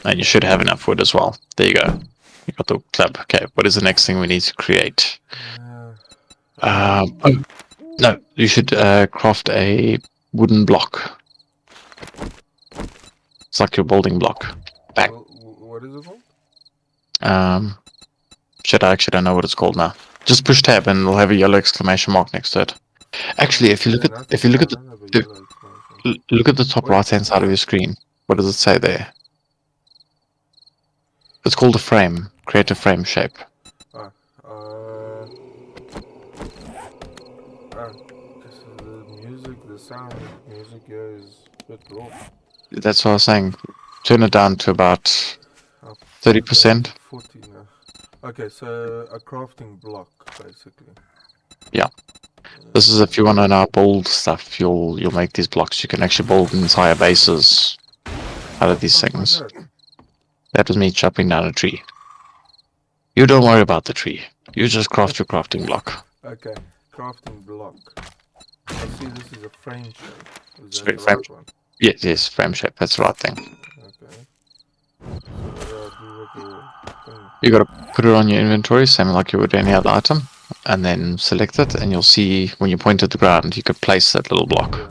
And you should have enough wood as well. There you go. You got the club. Okay, what is the next thing we need to create? Oh, no, you should craft a wooden block. It's like your building block. Back. What is it called? Shit, I actually don't know what it's called now. Just push tab and it'll have a yellow exclamation mark next to it. Actually, if you look at look at the top right hand side of your screen, what does it say there? It's called a frame. Create a frame shape. The sound of music here is a bit low. That's what I was saying. Turn it down to about 30%. 40 now. Okay, so a crafting block, basically. Yeah. This is if you want to now build stuff, you'll make these blocks. You can actually build entire bases out of these things. That was me chopping down a tree. You don't worry about the tree. You just craft your crafting block. Okay, crafting block. I see this is a frame shape. Is that Frame the right one? yes, frame shape. That's the right thing. Okay. So you got to put it on your inventory, same like you would any other item, and then select it, and you'll see when you point at the ground, you could place that little block. Yeah.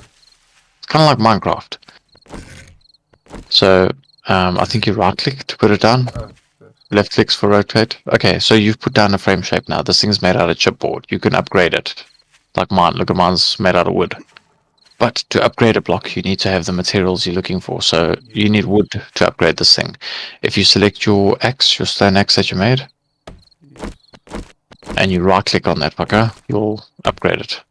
It's kind of like Minecraft. So I think you right click to put it down. Left clicks for rotate. Okay, so you've put down a frame shape now. This thing's made out of chipboard. You can upgrade it. Like mine. Look at mine's made out of wood. But to upgrade a block, you need to have the materials you're looking for. So you need wood to upgrade this thing. If you select your axe, your stone axe that you made, and you right click on that fucker, you'll upgrade it.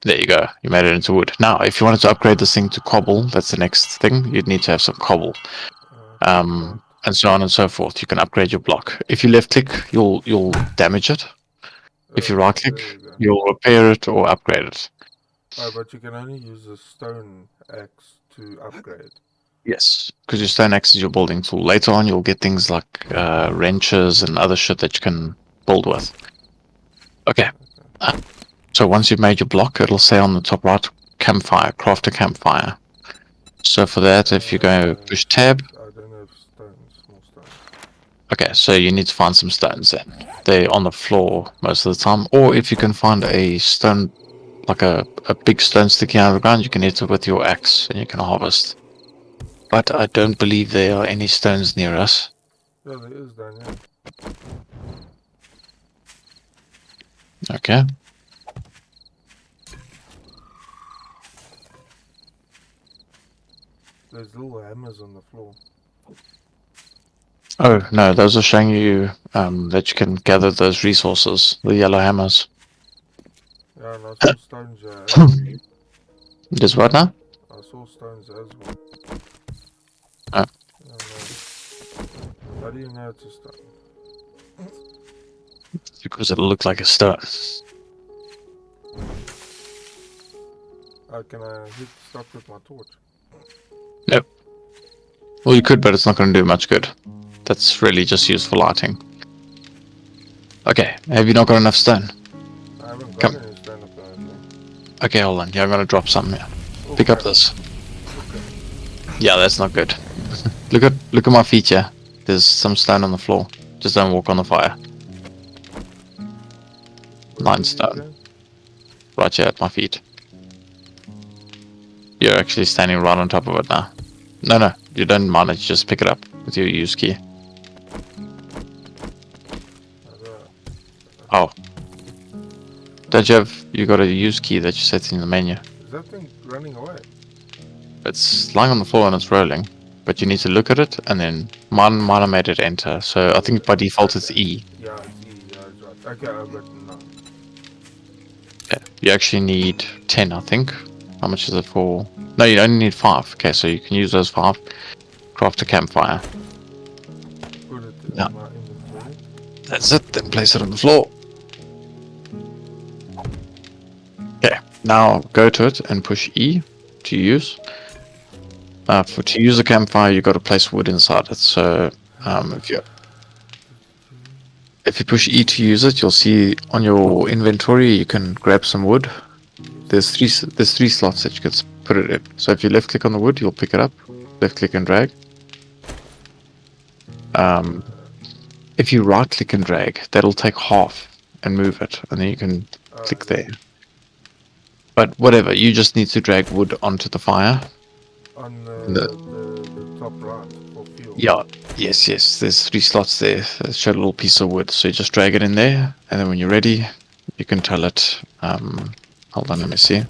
There you go. You made it into wood. Now, if you wanted to upgrade this thing to cobble, that's the next thing. You'd need to have some cobble. And so on and so forth. You can upgrade your block. If you left click, you'll damage it. If you right click, you'll repair it or upgrade it. Oh, but you can only use a stone axe to upgrade. Yes, because your stone axe is your building tool. Later on, you'll get things like wrenches and other shit that you can build with. Okay. So once you've made your block, it'll say on the top right, campfire, craft a campfire. So for that, if you go push tab. I don't have stones, more stones. Okay, so you need to find some stones then. They're on the floor most of the time. Or if you can find a stone, like a big stone sticking out of the ground, you can hit it with your axe and you can harvest. But I don't believe there are any stones near us. Yeah, there is down here. Okay. There's little hammers on the floor. Oh, no, those are showing you that you can gather those resources, the yellow hammers. Yeah, and I saw stones as well. Just what now? I saw stones as well. Oh. How do you know it's a stone? Because it'll look like a stone. Can I hit stuff with my torch? Nope. Well, you could, but it's not going to do much good. That's really just used for lighting. Okay, have you not got enough stone? I haven't got any stone apparently. Okay, hold on. Yeah, I'm going to drop some here. Okay. Pick up this. Okay. Yeah, that's not good. Look at my feet here. There's some stone on the floor. Just don't walk on the fire. 9 stone. Right here at my feet. You're actually standing right on top of it now. No, you don't manage. Just pick it up with your use key. Oh. Don't you have... You got a use key that you set in the menu. Is that thing running away? It's lying on the floor and it's rolling. But you need to look at it and then... Mine I made it enter. So I think by default it's E. Yeah, it's E. Yeah, it's right. Okay, I've written now. Yeah, you actually need 10, I think. How much is it for? No, you only need 5. Okay, so you can use those 5. Craft a campfire. Put it in my inventory. That's it, then place it on the floor. Okay, now go to it and push E to use. To use a campfire, you got to place wood inside it. So if you push E to use it, you'll see on your inventory you can grab some wood. There's three slots that you can put it in. So if you left click on the wood, you'll pick it up. Left click and drag. If you right click and drag, that'll take half and move it, and then you can click yeah. there. But whatever, you just need to drag wood onto the fire. On The, the top right for fuel. yeah, yes. There's 3 slots there. Show a little piece of wood, so you just drag it in there, and then when you're ready, you can tell it. Hold on, let me see.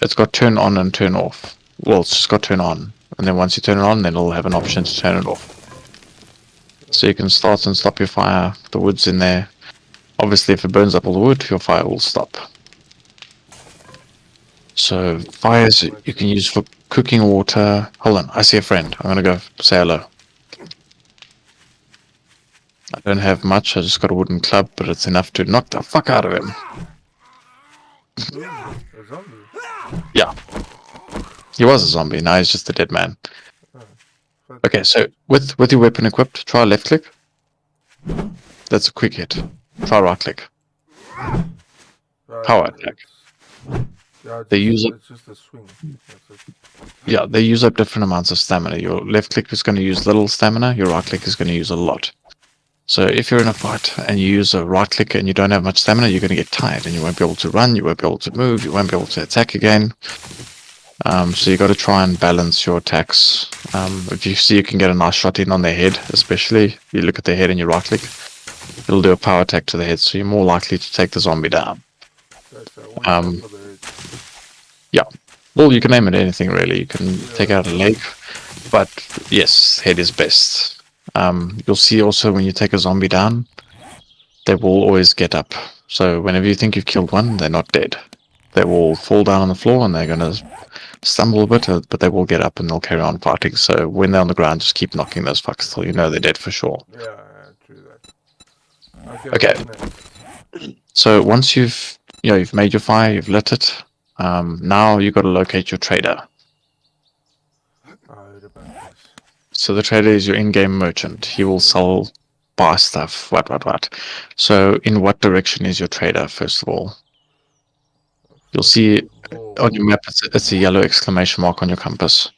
It's got turn on and turn off. Well, it's just got turn on, and then once you turn it on, then it'll have an option to turn it off. So you can start and stop your fire. The wood's in there. Obviously, if it burns up all the wood, your fire will stop. So fires you can use for cooking water. Hold on, I see a friend. I'm gonna go say hello. I don't have much. I just got a wooden club, but it's enough to knock the fuck out of him. Ooh, a zombie. Yeah, he was a zombie. Now he's just a dead man. But Okay, so with your weapon equipped, try left click. That's a quick hit. Try right click. Power attack. Yeah, They use it's just a swing. That's it. Yeah, they use up different amounts of stamina. Your left click is going to use little stamina. Your right click is going to use a lot. So if you're in a fight and you use a right click and you don't have much stamina, you're going to get tired and you won't be able to run, you won't be able to move, you won't be able to attack again. So you got to try and balance your attacks. If you see you can get a nice shot in on their head, especially you look at their head and you right click, it'll do a power attack to the head, so you're more likely to take the zombie down. That's one Um, shot for the head. Well, you can aim at anything really. You can take out a leg, but yes, head is best. You'll see also when you take a zombie down, they will always get up. So whenever you think you've killed one, they're not dead. They will fall down on the floor and they're going to stumble a bit, but they will get up and they'll carry on fighting. So when they're on the ground, just keep knocking those fucks till you know they're dead for sure. Yeah, true that. Okay. what's next? So once you've made your fire, you've lit it. Now you've got to locate your trader. I heard about this. So the trader is your in-game merchant. He will sell, buy stuff, what. So in what direction is your trader, first of all? You'll see on your map, it's a yellow exclamation mark on your compass.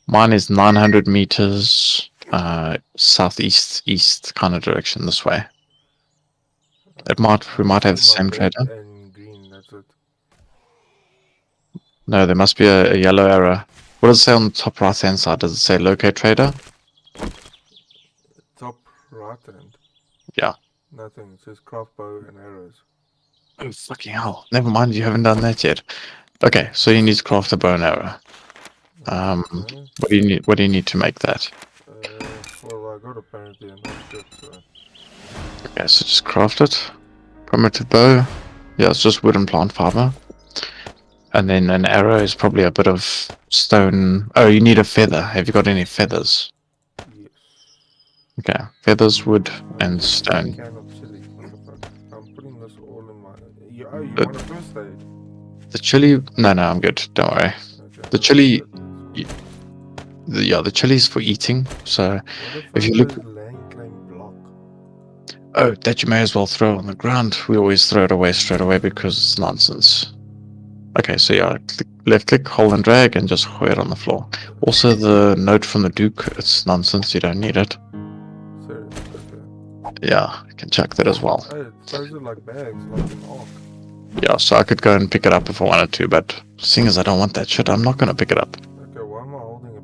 Mine is 900 meters southeast, east kind of direction this way. We might have the See my same red trader. and green, that's it. No, there must be a yellow arrow. What does it say on the top right hand side? Does it say locate trader? Top right hand. Yeah. Nothing. It says craft bow and arrows. Oh, fucking hell. Never mind, you haven't done that yet. Okay, so you need to craft a bow and arrow. Okay. What do you need to make that? Well, I got apparently enough shit, so. Okay, so just craft it. Primitive bow. Yeah, it's just wood and plant fiber. And then an arrow is probably a bit of stone. Oh, you need a feather. Have you got any feathers? Yes. Okay, feathers, wood, and stone. Can of chili. What the fuck? I'm putting this all in my. You want a first aid? The chili. No, I'm good. Don't worry. Okay. The chili. The chili is for eating. So if you look. Land claim block. Oh, that you may as well throw on the ground. We always throw it away straight away because it's nonsense. Okay, so yeah, left click, hold and drag, and just throw it on the floor. Also, the note from the Duke, it's nonsense. You don't need it. Serious? Okay. Yeah, you can check that as well. Hey, those are like bags, like an ark. Yeah, so I could go and pick it up if I wanted to, but seeing as I don't want that shit, I'm not gonna pick it up. Okay, why am I holding a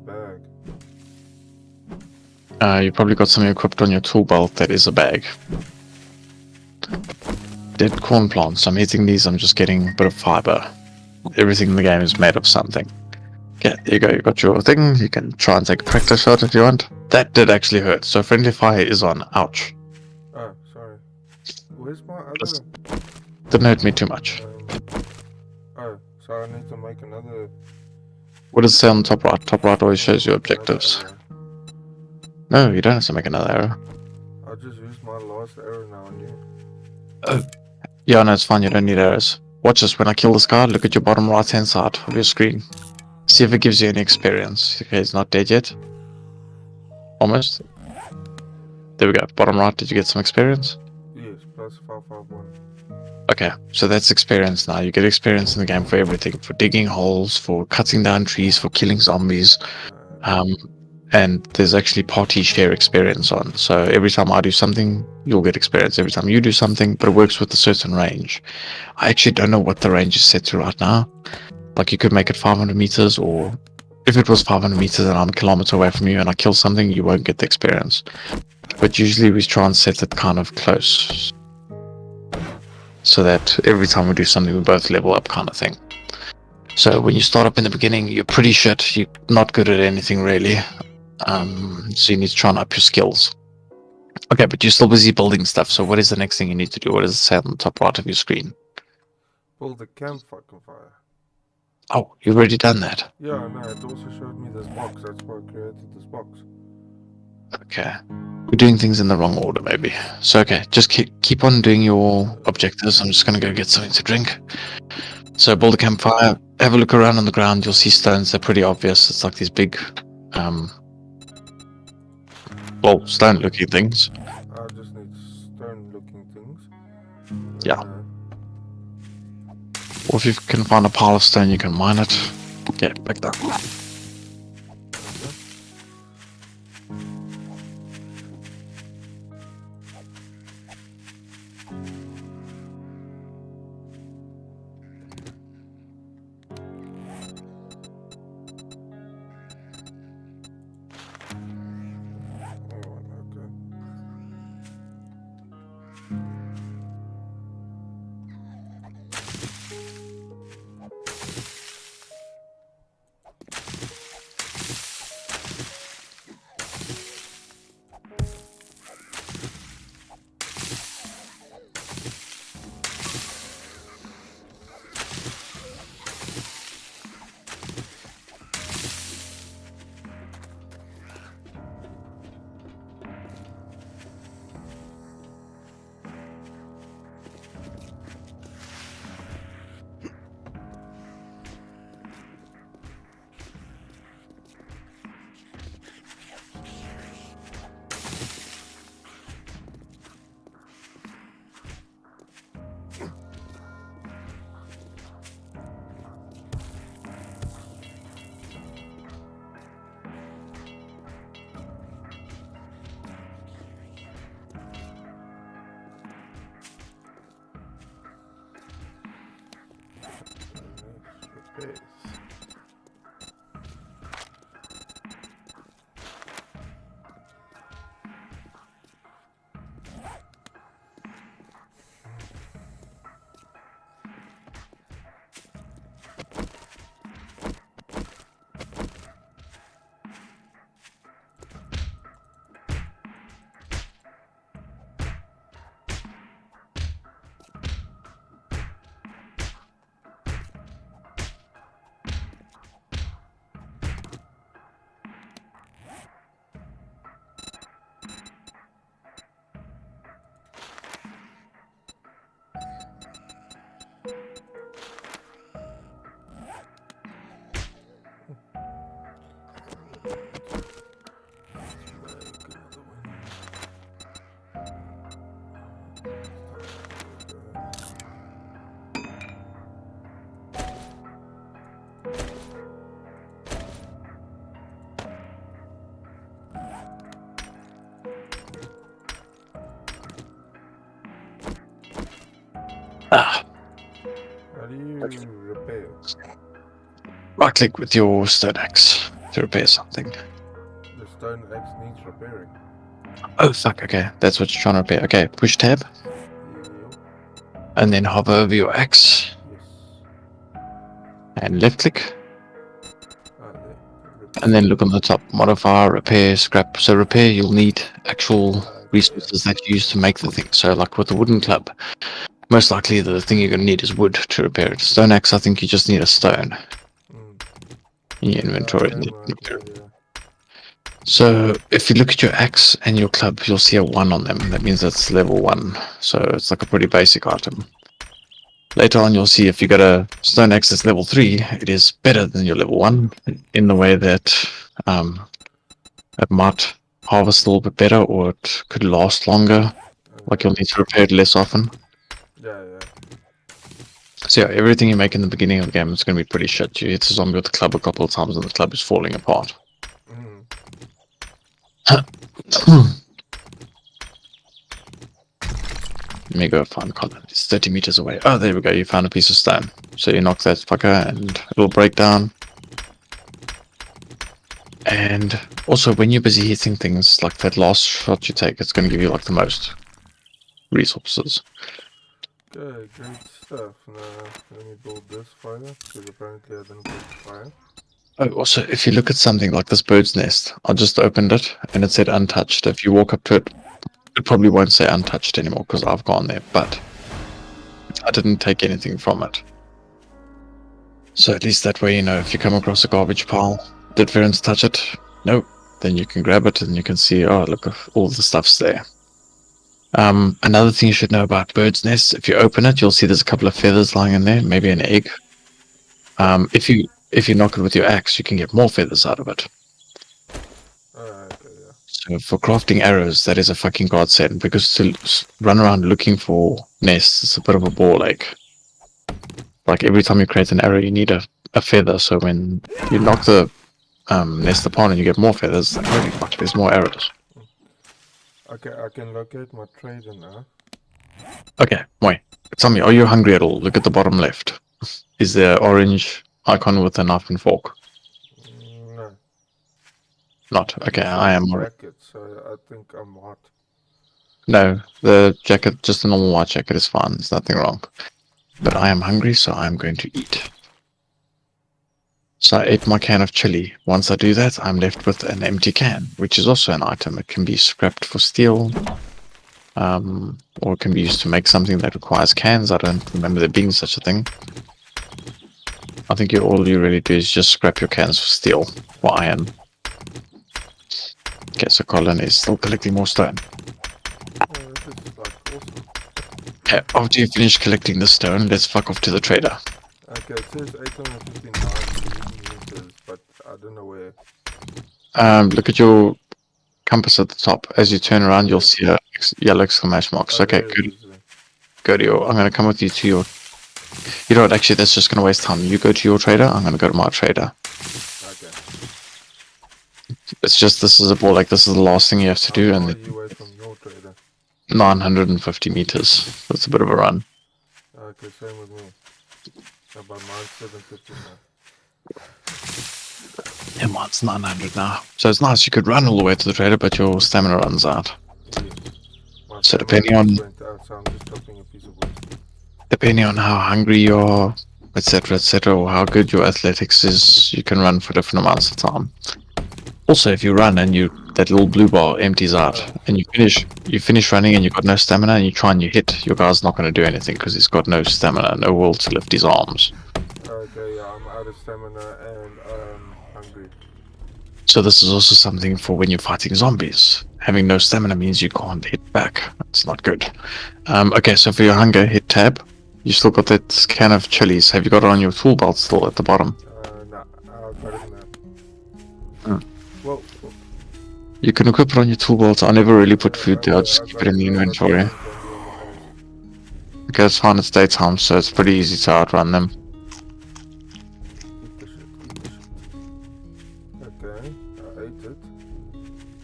bag? You probably got something equipped on your tool belt that is a bag. Dead corn plants. I'm hitting these. I'm just getting a bit of fiber. Everything in the game is made of something. Okay, there you go. You got your thing. You can try and take a practice shot if you want. That did actually hurt. So friendly fire is on. Ouch. Oh, sorry. Where's my other? Just didn't hurt me too much. Oh, so I need to make another. What does it say on the top right? Top right always shows you objectives. No, you don't have to make another arrow. I just used my last arrow now on you. Oh. Yeah, no, it's fine. You don't need arrows. Watch this. When I kill this guy, look at your bottom right hand side of your screen. See if it gives you any experience. Okay, he's not dead yet. Almost. There we go. Bottom right, did you get some experience? Yes, plus 551. Okay, so that's experience now. You get experience in the game for everything. For digging holes, for cutting down trees, for killing zombies. and there's actually party share experience on. So every time I do something, you'll get experience. Every time you do something, but it works with a certain range. I actually don't know what the range is set to right now. Like you could make it 500 meters, or if it was 500 meters and I'm a kilometer away from you and I kill something, you won't get the experience. But usually we try and set it kind of close, so that every time we do something, we both level up, kind of thing. So when you start up in the beginning, you're pretty shit. You're not good at anything really. So you need to try and up your skills. Okay, but you're still busy building stuff. So what is the next thing you need to do? What does it say on the top right of your screen? Build a campfire. Fire. Oh, you've already done that. Yeah, no, it also showed me this box. That's why I created this box. Okay. We're doing things in the wrong order, maybe. So, okay, just keep on doing your objectives. I'm just going to go get something to drink. So, build a campfire. Have a look around on the ground. You'll see stones. They're pretty obvious. It's like these big, well, stone-looking things. I just need stone-looking things. Yeah. Or if you can find a pile of stone, you can mine it. Okay, back down. Repairs. Ah. How do you repair? Right click with your stone axe to repair something. The stone axe needs repairing. Oh fuck, okay. That's what you're trying to repair. Okay, push tab. Yep. And then hover over your axe. Yes. And left click. There. And then look on the top. Modifier, repair, scrap. So repair, you'll need actual resources that you use to make the thing. So like with a wooden club, most likely the thing you're going to need is wood to repair it. Stone axe, I think you just need a stone in your inventory. So if you look at your axe and your club, you'll see a 1 on them. That means that's level 1. So it's like a pretty basic item. Later on, you'll see if you got a stone axe that's level 3, it is better than your level 1 in the way that it might harvest a little bit better, or it could last longer. Like you'll need to repair it less often. Yeah. So yeah, everything you make in the beginning of the game is going to be pretty shit. You hit a zombie with the club a couple of times and the club is falling apart. Let me go find Colin. It's 30 meters away. Oh, there we go. You found a piece of stone. So you knock that fucker and it'll break down. And also, when you're busy hitting things, like that last shot you take, it's going to give you like the most resources. Okay, great stuff. Now, let me build this fire, because apparently I didn't build fire. Oh, also, if you look at something like this bird's nest, I just opened it and it said untouched. If you walk up to it, it probably won't say untouched anymore because I've gone there, but I didn't take anything from it. So at least that way, you know, if you come across a garbage pile, did Ference touch it? No. Then you can grab it and you can see, oh, look, all the stuff's there. Another thing you should know about bird's nests, if you open it, you'll see there's a couple of feathers lying in there, maybe an egg. If you knock it with your axe, you can get more feathers out of it. Okay, yeah. So for crafting arrows, that is a fucking godsend, because to run around looking for nests, it's a bit of a ball ache. Like every time you create an arrow, you need a feather, so when you knock the nest upon and you get more feathers, holy fuck, there's more arrows. Okay, I can locate my trader now. Okay, wait. Tell me, are you hungry at all? Look at the bottom left. Is there orange icon with a knife and fork? No. Not. Okay, I am already. Jacket, so I think I'm hot. No, the jacket, just a normal white jacket is fine. There's nothing wrong. But I am hungry, so I'm going to eat. So I ate my can of chili. Once I do that, I'm left with an empty can, which is also an item. It can be scrapped for steel, or it can be used to make something that requires cans. I don't remember there being such a thing. I think all you really do is just scrap your cans for steel or iron. Okay, so Colin is still collecting more stone. This is like awesome. Okay, after you finish collecting the stone, let's fuck off to the trader. Okay, it says 859 meters, but I don't know where. Look at your compass at the top. As you turn around, you'll see a yellow exclamation marks. Okay, there it good. is there. Go to your. I'm going to come with you to your. You know what? Actually, that's just going to waste time. You go to your trader. I'm going to go to my trader. Okay. It's just this is a ball. Like this is the last thing you have to do, How and far are you away from your trader? 950 meters. That's a bit of a run. Okay, same with me. About mine's 750 now. Yeah, mine's 900 now. So it's nice. You could run all the way to the trader, but your stamina runs out. Yeah. My So stamina depending on went out, so I'm just chopping a piece of wood. depending on how hungry you are, etc., or how good your athletics is, you can run for different amounts of time. Also, if you run and that little blue bar empties out, and you finish running and you've got no stamina, and you try and you hit, your guy's not going to do anything because he's got no stamina, no will to lift his arms. Okay, yeah, I'm out of stamina and I'm hungry. So this is also something for when you're fighting zombies. Having no stamina means you can't hit back. It's not good. Okay, so for your hunger, hit tab. You still got that can of chilies. Have you got it on your tool belt still at the bottom? Nah, I've got it now. Hmm. Whoa. You can equip it on your tool belt. I never really put food there. I just keep it in the inventory. Okay, it's fine. It's daytime, so it's pretty easy to outrun them. Eat the shit. Okay, I ate it.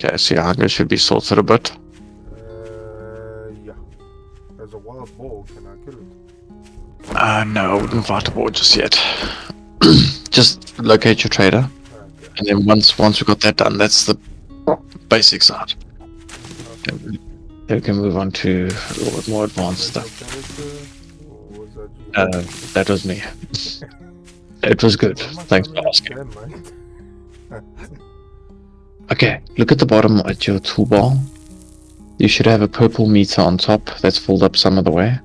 Okay, so your hunger should be sorted a bit. Yeah. There's a wild boar. Can I kill it? No, I wouldn't fight a boar just yet. Just locate your trader. Okay. And then once we got that done, that's the basic side. Then we can move on to a little bit more advanced stuff. That was me. It was good. Thanks for asking. Okay, look at the bottom at your toolbar. You should have a purple meter on top that's filled up some of the way.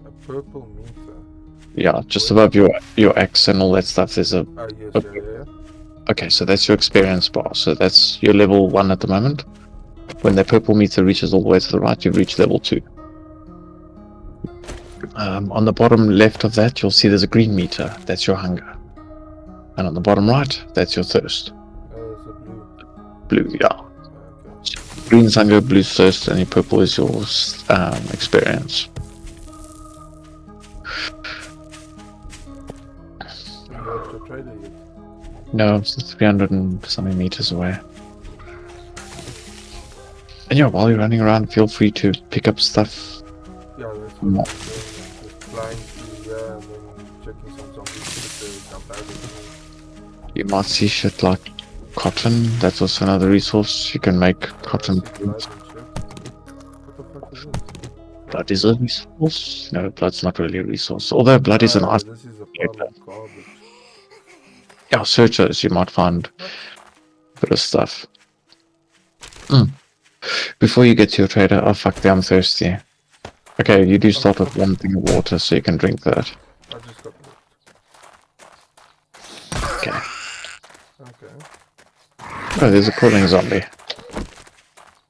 A purple meter? Yeah, just above your axe and all that stuff. There's a. Yes, yeah. Okay, so that's your experience bar. So that's your level 1 at the moment. When the purple meter reaches all the way to the right, you've reached level 2. On the bottom left of that, you'll see there's a green meter. That's your hunger. And on the bottom right, that's your thirst. It's a blue. Blue, yeah. Okay. Green's hunger, blue's thirst, and your purple is your experience. You got your trader yet? No, it's 300 and something meters away. And yeah, while you're running around, feel free to pick up stuff. Yeah, that's what No. I'm doing. I'm just flying through here and then checking some zombies if they jump out at me. You might see shit like cotton. That's also another resource. You can make I cotton. see blood and shit. What the fuck is this? Blood is a resource? No, blood's not really a resource. Although blood is an Yeah, item. this is a pile of garbage. Yeah, search those. You might find What? a bit of stuff. Before you get to your trader, oh fuck, I'm thirsty. Okay, you do start with one thing of water, so you can drink that. I just got moved. Okay. Okay. Oh, there's a crawling zombie.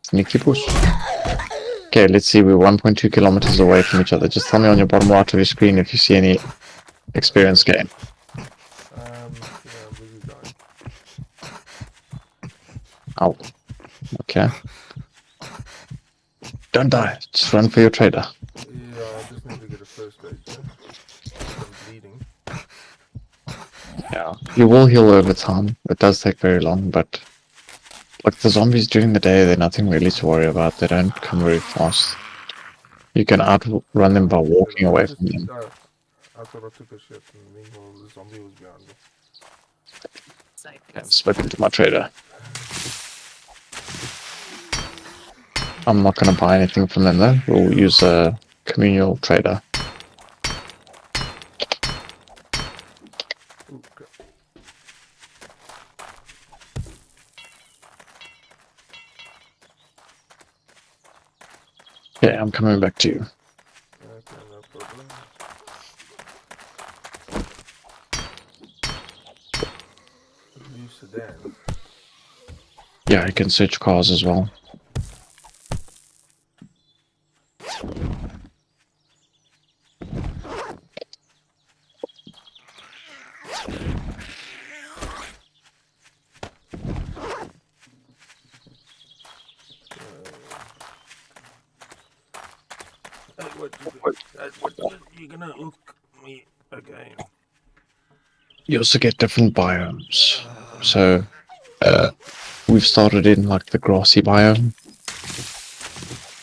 Sneaky push. Okay, let's see. We're 1.2 kilometers away from each other. Just tell me on your bottom right of your screen if you see any experience gain. Yeah, I'm busy dying. Ow. Okay. Don't die. Just run for your trader. Yeah, I just need to get a first aid, yeah? I'm bleeding. Yeah. You will heal over time. It does take very long, but like the zombies during the day, they're nothing really to worry about. They don't come very fast. You can outrun them by walking away from them. I thought I took a shit and meanwhile the zombie was behind me. Okay, I've spoken to my trader. I'm not going to buy anything from them though. We'll use a communal trader. Ooh, okay. Okay, I'm coming back to you. Okay, no problem. New sedan. Yeah, I can search cars as well. You're gonna hook me again. You also get different biomes. So, we've started in like the grassy biome.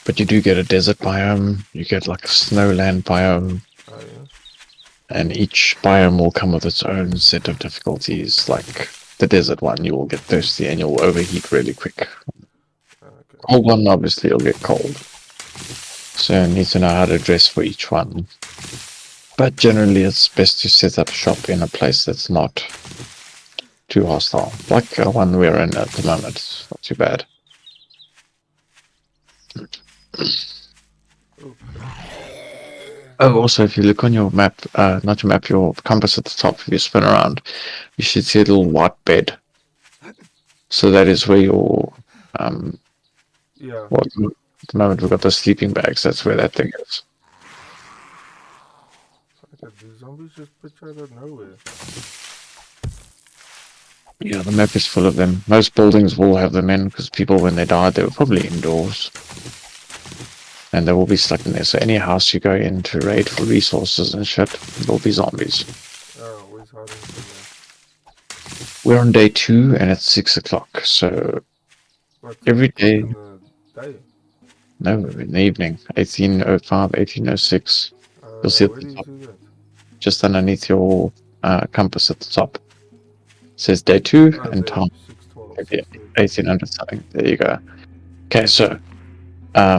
But you do get a desert biome, you get like a snowland biome, Oh yeah? and each biome will come with its own set of difficulties. Like the desert one, you will get thirsty and you'll overheat really quick. Okay. Cold one, obviously, you'll get cold. So you need to know how to dress for each one. But generally, it's best to set up shop in a place that's not too hostile. Like the one we're in at the moment, it's not too bad. Oh, also, if you look on your map, not your map, your compass at the top, if you spin around, you should see a little white bed. So that is where your, Yeah. well, at the moment we've got the sleeping bags, that's where that thing is. Okay, the zombies just put you out of nowhere. Yeah, the map is full of them. Most buildings will have them in, because people, when they died, they were probably indoors. And they will be stuck in there. So any house you go in to raid for resources and shit, there'll be zombies. Oh, always hiding somewhere. We're on day 2 and it's 6 o'clock. So What, every day, in the day? no, in the evening, 18:05, 18:06, you'll see at Where the do you top, see that? just underneath your compass at the top. It says day 2 Oh, and there. time 612. 1800 something. There you go. Okay, so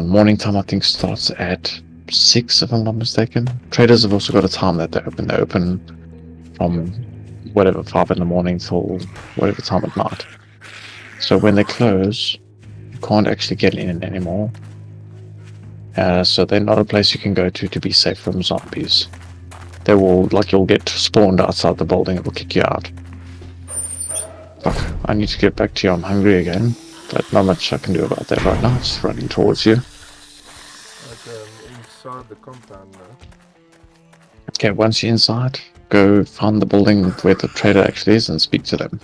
morning time I think starts at 6 if I'm not mistaken. Traders have also got a time that they open. They open from whatever 5 in the morning till whatever time at night. So when they close, you can't actually get in anymore. So they're not a place you can go to be safe from zombies. They will, like, you'll get spawned outside the building. It will kick you out. Fuck, I need to get back to you. I'm hungry again, but not much I can do about that right now. Just running towards you. Okay, I'm inside the compound now. Okay, once you're inside, go find the building where the trader actually is and speak to them.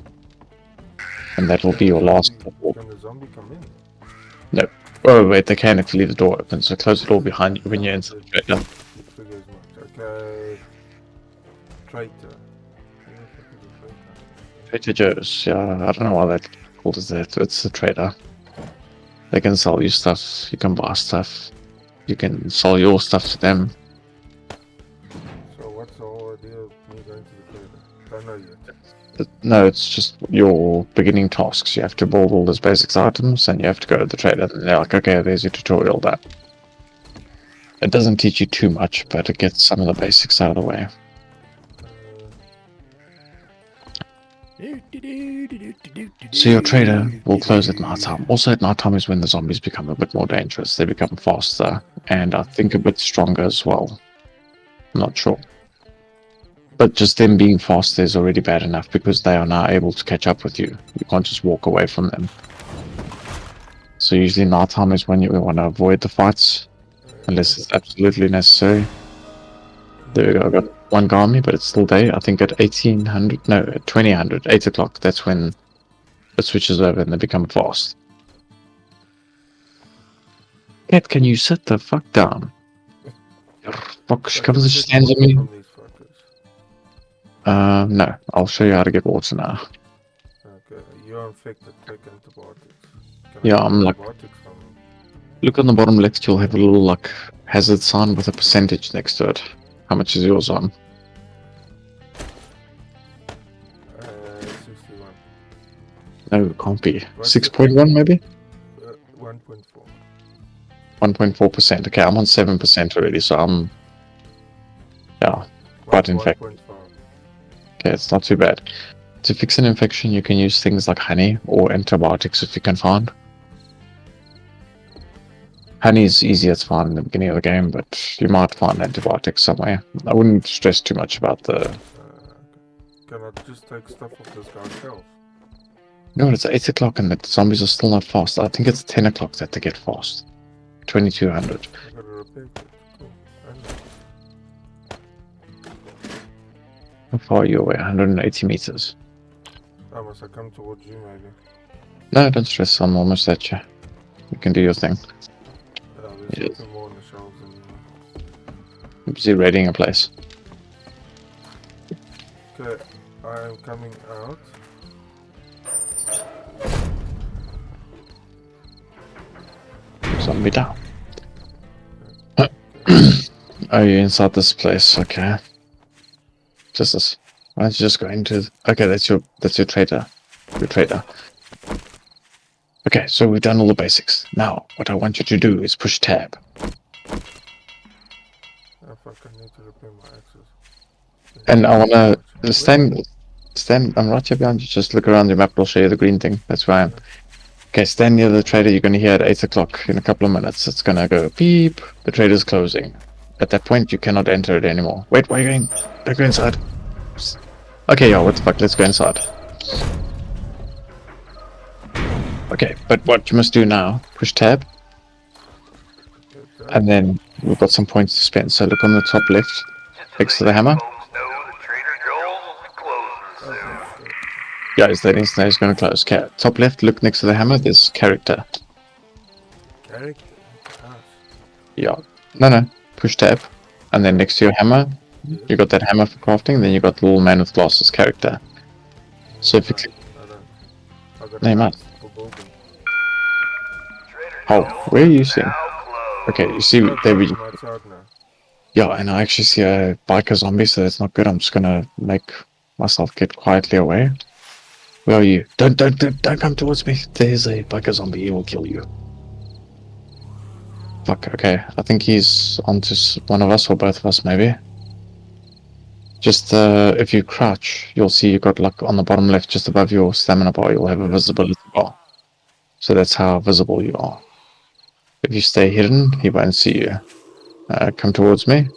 And that will be your last. Can the zombie come in? No. Oh, wait, they can if you leave the door open, so close the door behind you when you're inside the trader. It figures much. Okay. Traitor. Who the fuck is a traitor? Trader Joe's, yeah, I don't know why they called it that. It's the trader. They can sell you stuff. You can buy stuff. You can sell your stuff to them. So what's the whole idea of me going to the trader? Don't know yet. No, it's just your beginning tasks. You have to build all those basics items, and you have to go to the trader. And they're like, okay, there's your tutorial done. It doesn't teach you too much, but it gets some of the basics out of the way. So your trader will close at nighttime. Also at nighttime is when the zombies become a bit more dangerous. They become faster, and I think a bit stronger as well. I'm not sure. But just them being faster is already bad enough because they are now able to catch up with you. You can't just walk away from them. So usually nighttime is when you want to avoid the fights, unless it's absolutely necessary. There we go, I got one guy on me, but it's still day. I think at 1800, no, at 2000, 8 o'clock, that's when it switches over and they become fast. Cat, can you sit the fuck down? Fuck, she comes and she stands on me. No, I'll show you how to get water now. Okay, you're infected, take antibiotics. Can Yeah, I get I'm like- antibiotics from you? Look on the bottom left, you'll have a little like hazard sign with a percentage next to it. How much is yours on? 61. No, it can't be. What's it? 6.1 maybe? 1.4. 1.4%. Okay, I'm on 7% already, so I'm... Yeah, But in fact- 1.5. okay, it's not too bad. To fix an infection, you can use things like honey or antibiotics if you can find. Honey is easier to find in the beginning of the game, but you might find antibiotics somewhere. I wouldn't stress too much about the... Okay. Can I just take stuff off this guy's shelf? No, it's 8 o'clock and the zombies are still not fast. I think it's 10 o'clock that they get fast. 2200. I got a repair kit. Cool. I know. How far are you away? 180 meters. Oh, must I come towards you maybe? No, don't stress. I'm almost at you. You can do your thing. There's Yes. nothing more on the shelves anymore. I'm busy raiding a place. Okay, I am coming out. Zombie down. Okay. Oh, you're inside this place. Okay. Just this. Why don't you just go into... Okay, that's your trader. Your trader. Okay, so we've done all the basics. Now, what I want you to do is push tab. Oh fuck, I need to repair my axes. And I wanna stand, I'm right here behind you, just look around your map, I'll show you the green thing, that's where I am. Okay, stand near the trader, you're gonna hear at 8 o'clock in a couple of minutes, it's gonna go beep, the trader's closing. At that point, you cannot enter it anymore. Wait, where are you going? Don't go inside. Okay, yeah, what the fuck, let's go inside. Okay, but what you must do now, push tab, and then we've got some points to spend, so look on the top left, next to the hammer. Yeah, he's letting us know he's going to close. Okay, top left, look next to the hammer, there's character. Character? Ah, Yeah. No, push tab. And then next to your hammer, you got that hammer for crafting, then you got the little man with glasses character. So if you click... I don't. I got No, an man. axe for building. Oh, where are you seeing? Okay, you see, there we... I'm outside now. Yeah, and I actually see a biker zombie, so that's not good. I'm just going to make myself get quietly away. Where are you? Don't come towards me. There's a biker zombie, he will kill you. Fuck, okay. I think he's onto one of us or both of us, maybe. Just, if you crouch, you'll see you got, like, on the bottom left, just above your stamina bar, you'll have a visibility bar. So that's how visible you are. If you stay hidden, he won't see you. Come towards me.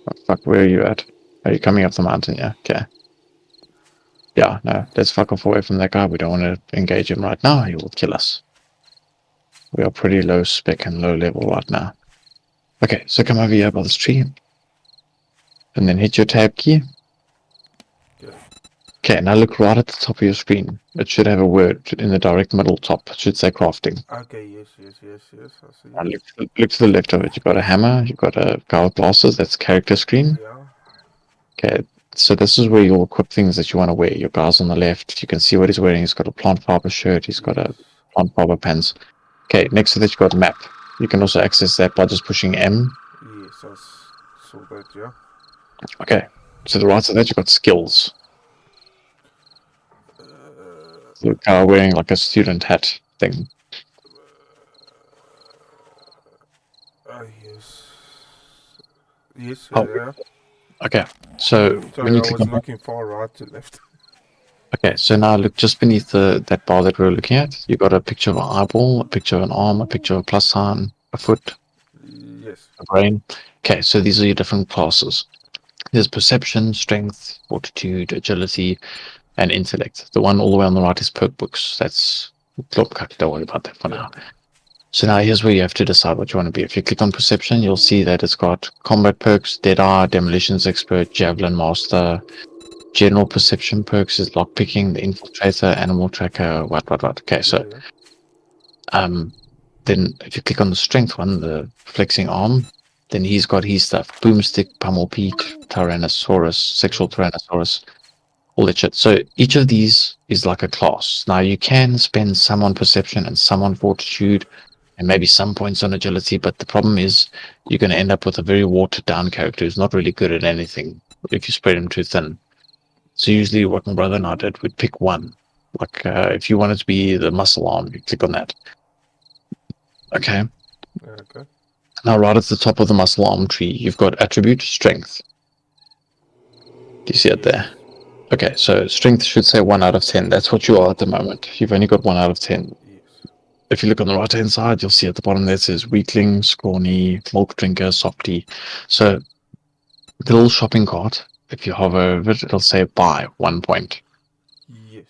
Oh, fuck, where are you at? Are you coming up the mountain? Yeah, okay. Yeah, no, let's fuck off away from that guy. We don't want to engage him right now. He will kill us. We are pretty low spec and low level right now. Okay, so come over here by this tree. And then hit your tab key. Okay. Okay, now look right at the top of your screen. It should have a word in the direct middle top. It should say crafting. Okay, yes. I see Now it. look to the left of it. You've got a hammer. You've got a guy with glasses. That's character screen. Yeah. Okay, So this is where you'll equip things that you want to wear. Your guy's on the left. You can see what he's wearing. He's got a plant fiber shirt. He's got a Yes. plant fiber pants. Okay, next to that you've got a map. You can also access that by just pushing M. Yes, I saw that, yeah. Okay, to the right of that you've got skills. The guy wearing like a student hat thing. Yes. Yes, Oh, yeah. okay. So when Sorry, you I click was on that, looking far right to left. okay, so now look just beneath that bar that we're looking at. You've got a picture of an eyeball, a picture of an arm, a picture of a plus sign, a foot, Yes. a brain. Okay, so these are your different classes. There's perception, strength, fortitude, agility, and intellect. The one all the way on the right is perk books. That's don't worry about that for Yeah. now. So now here's where you have to decide what you want to be. If you click on perception, you'll see that it's got combat perks, Deadeye, Demolitions Expert, Javelin Master. General perception perks is lockpicking, the infiltrator, animal tracker, what. Okay, so Yeah. then if you click on the strength one, the flexing arm, then he's got his stuff. Boomstick, pummel Pete, Tyrannosaurus, sexual Tyrannosaurus, all that shit. So each of these is like a class. Now you can spend some on perception and some on fortitude and maybe some points on agility, but the problem is you're going to end up with a very watered down character who's not really good at anything if you spread him too thin. So usually what my brother and I did, we'd pick one. Like if you wanted to be the muscle arm, you click on that. Okay. Okay. Now right at the top of the muscle arm tree, you've got attribute strength. Do you see it there? Okay, so strength should say 1 out of 10. That's what you are at the moment. You've only got 1 out of 10. Yes. If you look on the right hand side, you'll see at the bottom there it says weakling, scrawny, milk drinker, softy. So the little shopping cart, if you hover over it, it'll say buy 1 point. Yes.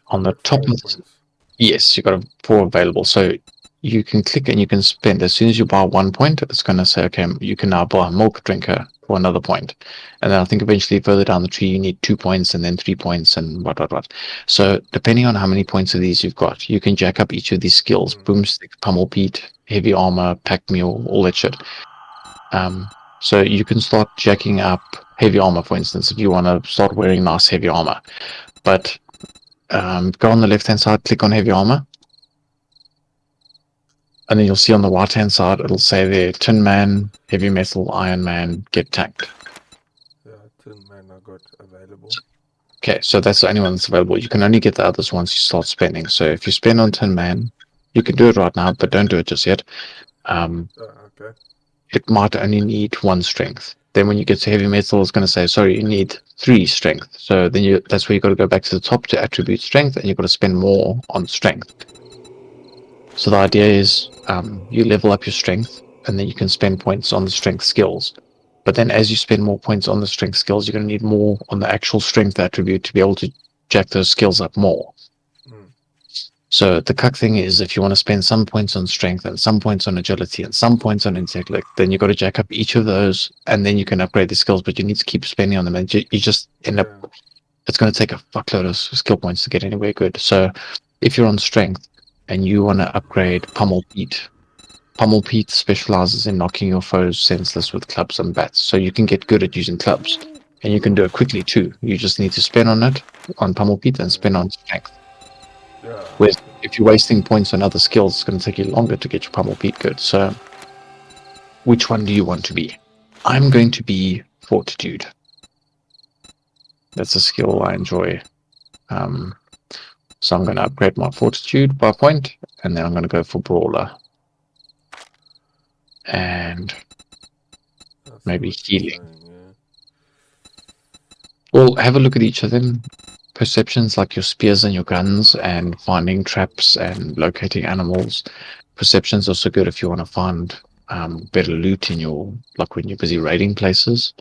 On the Got top 4 of the, points. yes, you've got 4 available. So you can click and you can spend. As soon as you buy 1 point, it's going to say, okay, you can now buy a milk drinker for another point. And then I think eventually further down the tree, you need 2 points and then 3 points and what. So depending on how many points of these you've got, you can jack up each of these skills: boomstick, pummel Pete, heavy armor, pack mule, all that shit. So you can start jacking up heavy armor, for instance, if you want to start wearing nice heavy armor. But go on the left-hand side, click on heavy armor. And then you'll see on the right-hand side, it'll say there, Tin Man, Heavy Metal, Iron Man, get tanked. Yeah, Tin Man I got available. Okay, so that's the only one that's available. You can only get the others once you start spending. So if you spend on Tin Man, you can do it right now, but don't do it just yet. Okay. It might only need 1 strength. Then when you get to heavy metal, it's going to say, sorry, you need 3 strength. So then that's where you got to go back to the top to attribute strength, and you've got to spend more on strength. So the idea is you level up your strength, and then you can spend points on the strength skills. But then as you spend more points on the strength skills, you're going to need more on the actual strength attribute to be able to jack those skills up more. So the cuck thing is, if you want to spend some points on strength and some points on agility and some points on intellect, then you've got to jack up each of those, and then you can upgrade the skills, but you need to keep spending on them, and you just end up, it's going to take a fuckload of skill points to get anywhere good. So if you're on strength and you want to upgrade Pummel Pete specializes in knocking your foes senseless with clubs and bats, so you can get good at using clubs, and you can do it quickly too. You just need to spend on it, on Pummel Pete, and spend on strength. Whereas if you're wasting points on other skills, it's going to take you longer to get your Pummel Pete good. So which one do you want to be? I'm going to be Fortitude. That's a skill I enjoy. So I'm going to upgrade my Fortitude by point, and then I'm going to go for Brawler. And maybe Healing. Well, have a look at each of them. Perceptions like your spears and your guns, and finding traps and locating animals. Perception's also good if you want to find better loot in your, like when you're busy raiding places.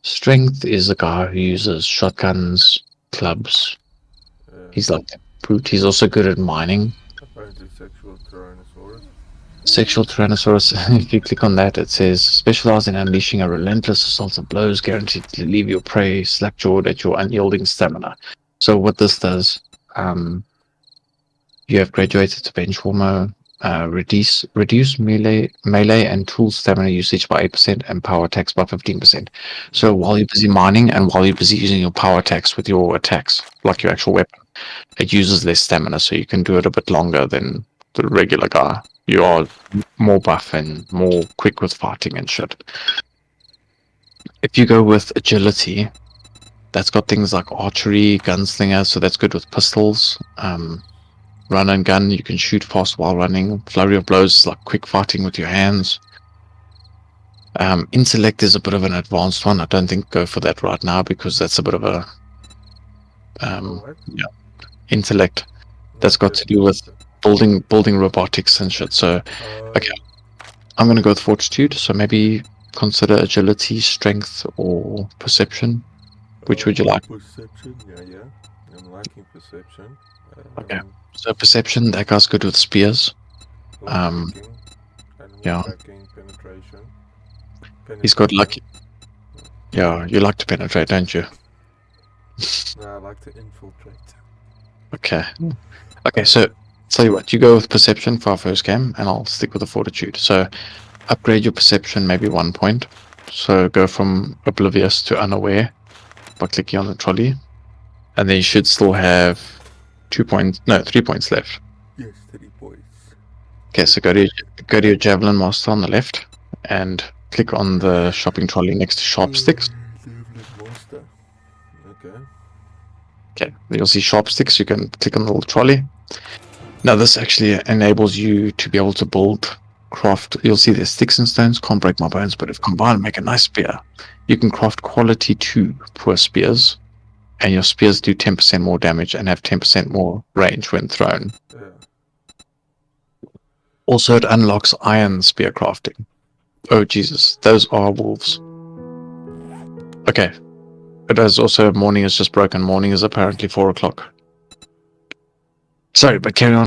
Strength is a guy who uses shotguns, clubs. He's like that brute. He's also good at mining. Apparently sexual Tyrannosaurus. Sexual Tyrannosaurus, if you click on that, it says, specialize in unleashing a relentless assault of blows guaranteed to leave your prey slack-jawed at your unyielding stamina. So what this does, you have graduated to bench warmer. reduce melee and tool stamina usage by 8% and power attacks by 15%. So while you're busy mining and while you're busy using your power attacks with your attacks, like your actual weapon, it uses less stamina, so you can do it a bit longer than the regular guy. You are more buff and more quick with fighting and shit. If you go with agility, that's got things like archery, gunslinger, so that's good with pistols. Run and gun, you can shoot fast while running. Flurry of blows is like quick fighting with your hands. Intellect is a bit of an advanced one. I don't think go for that right now because that's a bit of a What? intellect that's got to do with building robotics and shit. So okay, I'm gonna go with fortitude. So maybe consider agility, strength, or perception. Which would you like? Perception, yeah. I'm liking perception. Okay. So perception, that guy's good with spears. Tracking, animal yeah. tracking, penetration. He's got lucky. Yeah, you like to penetrate, don't you? No, I like to infiltrate. Okay. Okay, so tell you what, you go with perception for our first game, and I'll stick with the fortitude. So upgrade your perception maybe 1 point. So go from oblivious to unaware by clicking on the trolley. And then you should still have 3 points left. Yes, 3 points. Okay, so go to your javelin master on the left and click on the shopping trolley next to sharp sticks. Javelin master. Okay. Okay, you'll see sharp sticks. You can click on the little trolley. Now this actually enables you to be able to craft. You'll see there's sticks and stones, can't break my bones, but if combined make a nice spear. You can craft quality 2 poor spears, and your spears do 10% more damage and have 10% more range when thrown. Yeah. Also, it unlocks iron spear crafting. Oh Jesus, those are wolves. Okay. It has also morning is just broken. Morning is apparently 4 o'clock. Sorry, but carry on.